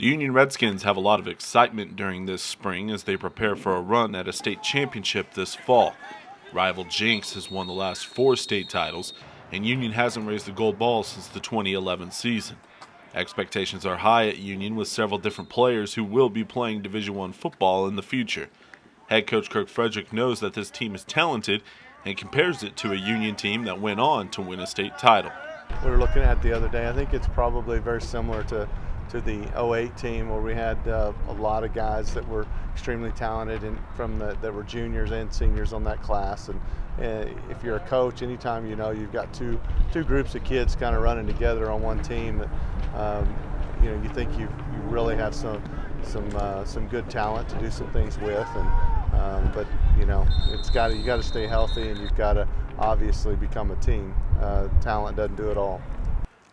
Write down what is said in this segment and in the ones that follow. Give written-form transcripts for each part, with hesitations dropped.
The Union Redskins have a lot of excitement during this spring as they prepare for a run at a state championship this fall. Rival Jinx has won the last 4 state titles, and Union hasn't raised the gold ball since the 2011 season. Expectations are high at Union with several different players who will be playing Division I football in the future. Head coach Kirk Frederick knows that this team is talented and compares it to a Union team that went on to win a state title. We were looking at the other day, I think it's probably very similar to the 08 team where we had a lot of guys that were extremely talented and that were juniors and seniors on that class. And if you're a coach, anytime you've got two groups of kids kind of running together on one team, that you think you really have some good talent to do some things with. And but you got to stay healthy, and you've got to obviously become a team. Talent doesn't do it all.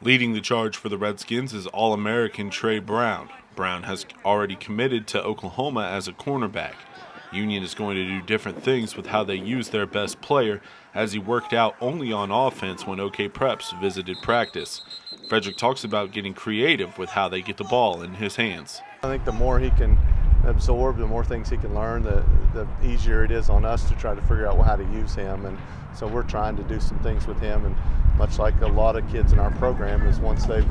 Leading the charge for the Redskins is All-American Trey Brown. Brown has already committed to Oklahoma as a cornerback. Union is going to do different things with how they use their best player, as he worked out only on offense when OK Preps visited practice. Frederick talks about getting creative with how they get the ball in his hands. I think the more he can absorb, the more things he can learn, the easier it is on us to try to figure out how to use him. And so we're trying to do some things with him, and much like a lot of kids in our program, is once they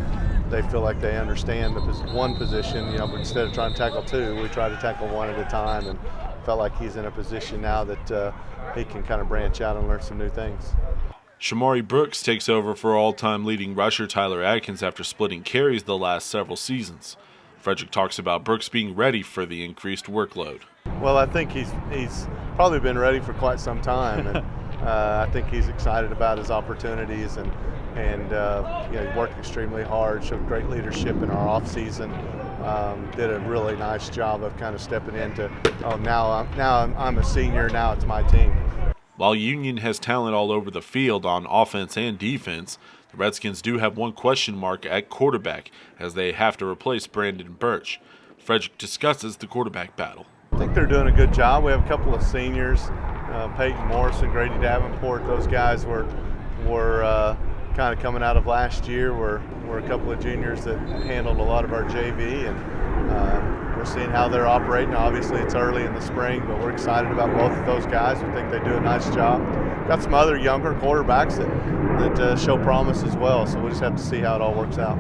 feel like they understand one position, instead of trying to tackle 2, we try to tackle 1 at a time, and felt like he's in a position now that he can kind of branch out and learn some new things. Shamari Brooks takes over for all-time leading rusher Tyler Adkins after splitting carries the last several seasons. Frederick talks about Brooks being ready for the increased workload. Well, I think he's probably been ready for quite some time, and I think he's excited about his opportunities, and he worked extremely hard, showed great leadership in our off season, did a really nice job of kind of stepping into, now I'm a senior, now it's my team. While Union has talent all over the field on offense and defense, the Redskins do have one question mark at quarterback, as they have to replace Brandon Birch. Frederick discusses the quarterback battle. I think they're doing a good job. We have a couple of seniors, Peyton Morris and Grady Davenport. Those guys were kind of coming out of last year. We're a couple of juniors that handled a lot of our JV, and we're seeing how they're operating. Obviously, it's early in the spring, but we're excited about both of those guys. We think they do a nice job. Got some other younger quarterbacks that show promise as well, so we'll just have to see how it all works out.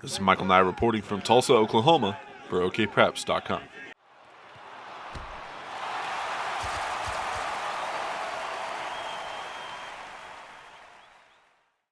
This is Michael Nye reporting from Tulsa, Oklahoma for OKPreps.com.